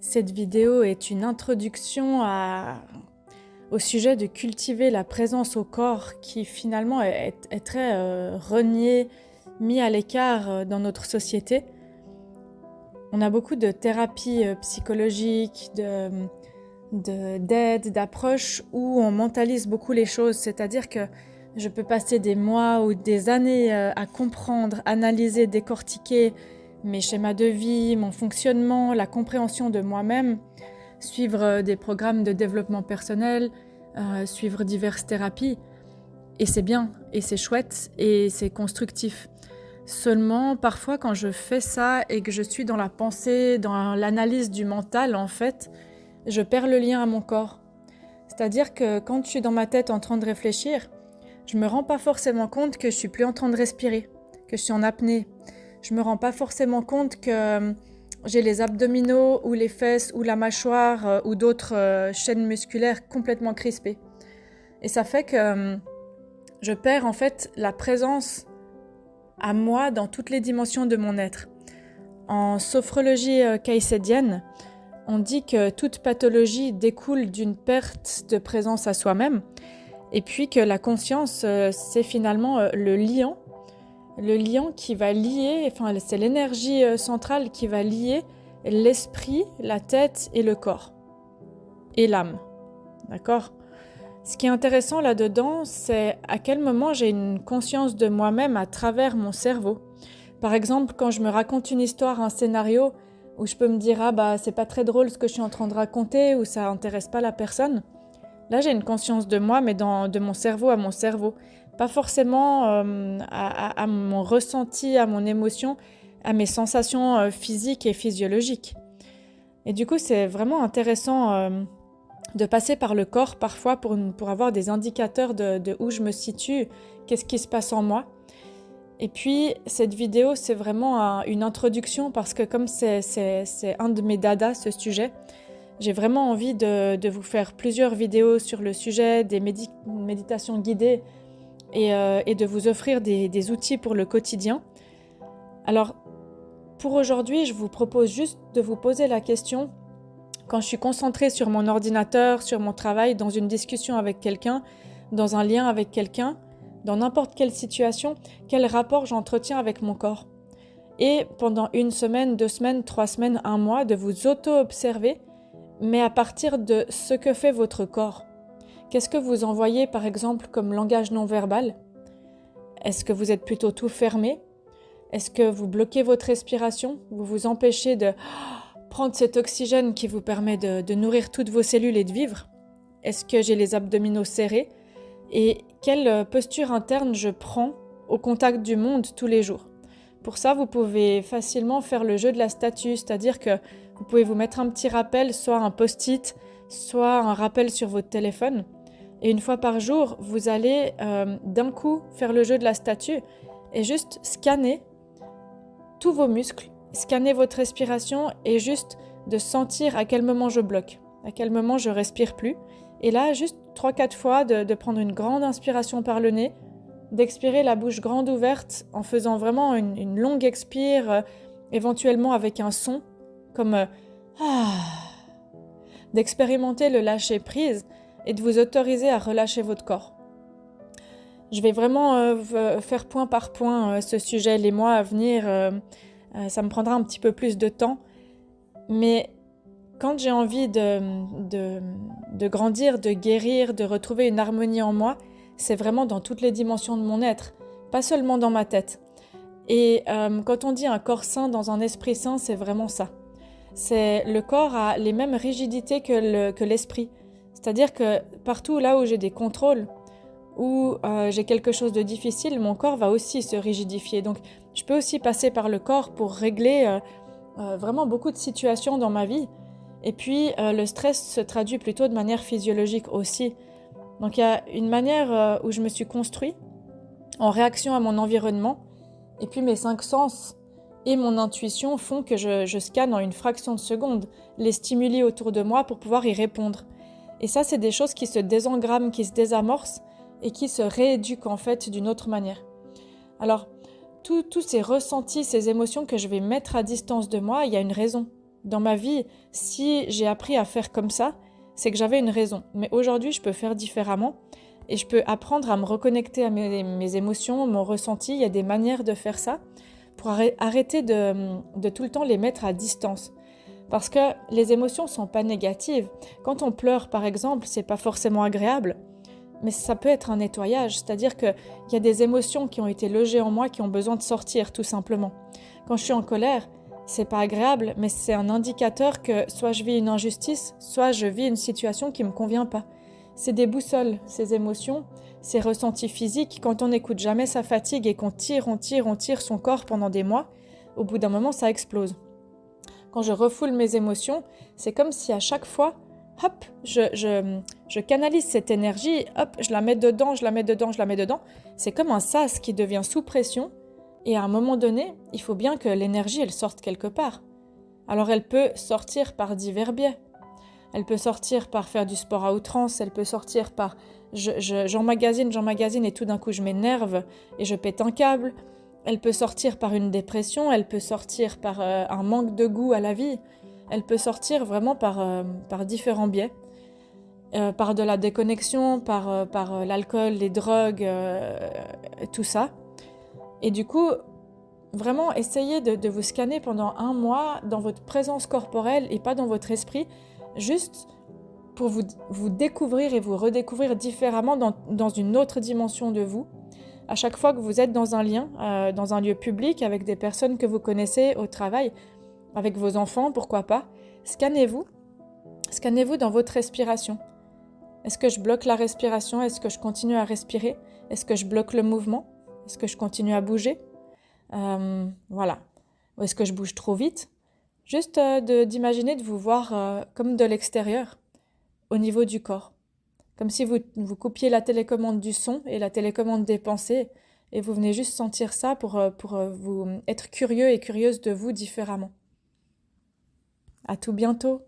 Cette vidéo est une introduction au sujet de cultiver la présence au corps qui finalement est très renié, mis à l'écart dans notre société. On a beaucoup de thérapies psychologiques, d'aide, d'approches où on mentalise beaucoup les choses, c'est-à-dire que je peux passer des mois ou des années à comprendre, analyser, décortiquer mes schémas de vie, mon fonctionnement, la compréhension de moi-même, suivre des programmes de développement personnel, suivre diverses thérapies. Et c'est bien, et c'est chouette, et c'est constructif. Seulement, parfois, quand je fais ça et que je suis dans la pensée, dans l'analyse du mental, en fait, je perds le lien à mon corps. C'est-à-dire que quand je suis dans ma tête en train de réfléchir, je me rends pas forcément compte que je suis plus en train de respirer, que je suis en apnée. Je me rends pas forcément compte que j'ai les abdominaux ou les fesses ou la mâchoire ou d'autres chaînes musculaires complètement crispées. Et ça fait que je perds en fait la présence à moi dans toutes les dimensions de mon être. En sophrologie caïcédienne, on dit que toute pathologie découle d'une perte de présence à soi-même et puis que la conscience, c'est finalement le liant qui va lier, c'est l'énergie centrale qui va lier l'esprit, la tête et le corps et l'âme. D'accord ? Ce qui est intéressant là-dedans, c'est à quel moment j'ai une conscience de moi-même à travers mon cerveau. Par exemple, quand je me raconte une histoire, un scénario, où je peux me dire « Ah bah c'est pas très drôle ce que je suis en train de raconter » ou « ça intéresse pas la personne », là j'ai une conscience de moi, mais de mon cerveau à mon cerveau. Pas forcément à mon ressenti, à mon émotion, à mes sensations physiques et physiologiques. Et du coup, c'est vraiment intéressant de passer par le corps parfois pour avoir des indicateurs de où je me situe, qu'est-ce qui se passe en moi. Et puis, cette vidéo, c'est vraiment une introduction parce que comme c'est un de mes dadas, ce sujet, j'ai vraiment envie de vous faire plusieurs vidéos sur le sujet, des méditations guidées et de vous offrir des outils pour le quotidien. Alors, pour aujourd'hui, je vous propose juste de vous poser la question, quand je suis concentrée sur mon ordinateur, sur mon travail, dans une discussion avec quelqu'un, dans un lien avec quelqu'un, dans n'importe quelle situation, quel rapport j'entretiens avec mon corps. Et pendant 1 semaine, 2 semaines, 3 semaines, 1 mois, de vous auto-observer, mais à partir de ce que fait votre corps. Qu'est-ce que vous envoyez, par exemple, comme langage non verbal ? Est-ce que vous êtes plutôt tout fermé ? Est-ce que vous bloquez votre respiration ? Vous vous empêchez de prendre cet oxygène qui vous permet de nourrir toutes vos cellules et de vivre ? Est-ce que j'ai les abdominaux serrés ? Et quelle posture interne je prends au contact du monde tous les jours ? Pour ça, vous pouvez facilement faire le jeu de la statue, c'est-à-dire que vous pouvez vous mettre un petit rappel, soit un post-it, soit un rappel sur votre téléphone. Et 1 fois par jour, vous allez d'un coup faire le jeu de la statue et juste scanner tous vos muscles, scanner votre respiration et juste de sentir à quel moment je bloque, à quel moment je respire plus. Et là, juste 3-4 fois de prendre une grande inspiration par le nez, d'expirer la bouche grande ouverte en faisant vraiment une longue expire, éventuellement avec un son, comme d'expérimenter le lâcher prise et de vous autoriser à relâcher votre corps. Je vais vraiment faire point par point ce sujet les mois à venir. Ça me prendra un petit peu plus de temps. Mais quand j'ai envie de grandir, de guérir, de retrouver une harmonie en moi, c'est vraiment dans toutes les dimensions de mon être, pas seulement dans ma tête. Et quand on dit un corps sain dans un esprit sain, c'est vraiment ça. Le corps a les mêmes rigidités que l'esprit. C'est-à-dire que partout là où j'ai des contrôles, où j'ai quelque chose de difficile, mon corps va aussi se rigidifier. Donc je peux aussi passer par le corps pour régler vraiment beaucoup de situations dans ma vie. Et puis le stress se traduit plutôt de manière physiologique aussi. Donc il y a une manière où je me suis construit en réaction à mon environnement. Et puis mes 5 sens et mon intuition font que je scanne en une fraction de seconde les stimuli autour de moi pour pouvoir y répondre. Et ça, c'est des choses qui se désengramment, qui se désamorcent et qui se rééduquent en fait d'une autre manière. Alors, tous ces ressentis, ces émotions que je vais mettre à distance de moi, il y a une raison. Dans ma vie, si j'ai appris à faire comme ça, c'est que j'avais une raison. Mais aujourd'hui, je peux faire différemment et je peux apprendre à me reconnecter à mes émotions, mon ressenti. Il y a des manières de faire ça pour arrêter de tout le temps les mettre à distance. Parce que les émotions ne sont pas négatives. Quand on pleure, par exemple, c'est pas forcément agréable, mais ça peut être un nettoyage. C'est-à-dire qu'il y a des émotions qui ont été logées en moi qui ont besoin de sortir, tout simplement. Quand je suis en colère, c'est pas agréable, mais c'est un indicateur que soit je vis une injustice, soit je vis une situation qui me convient pas. C'est des boussoles, ces émotions, ces ressentis physiques. Quand on n'écoute jamais sa fatigue et qu'on tire son corps pendant des mois, au bout d'un moment, ça explose. Quand je refoule mes émotions, c'est comme si à chaque fois, hop, je canalise cette énergie, hop, je la mets dedans. C'est comme un sas qui devient sous pression. Et à un moment donné, il faut bien que l'énergie, elle sorte quelque part. Alors elle peut sortir par divers biais. Elle peut sortir par faire du sport à outrance, elle peut sortir par j'emmagasine et tout d'un coup je m'énerve et je pète un câble. Elle peut sortir par une dépression, elle peut sortir par un manque de goût à la vie. Elle peut sortir vraiment par différents biais. Par de la déconnexion, par l'alcool, les drogues, tout ça. Et du coup, vraiment essayez de vous scanner pendant 1 mois dans votre présence corporelle et pas dans votre esprit, juste pour vous découvrir et vous redécouvrir différemment dans une autre dimension de vous. À chaque fois que vous êtes dans un lien, dans un lieu public, avec des personnes que vous connaissez au travail, avec vos enfants, pourquoi pas, scannez-vous dans votre respiration. Est-ce que je bloque la respiration? Est-ce que je continue à respirer? Est-ce que je bloque le mouvement? Est-ce que je continue à bouger? Voilà. Ou est-ce que je bouge trop vite? Juste d'imaginer de vous voir comme de l'extérieur, au niveau du corps. Comme si vous coupiez la télécommande du son et la télécommande des pensées, et vous venez juste sentir ça pour vous être curieux et curieuse de vous différemment. À tout bientôt!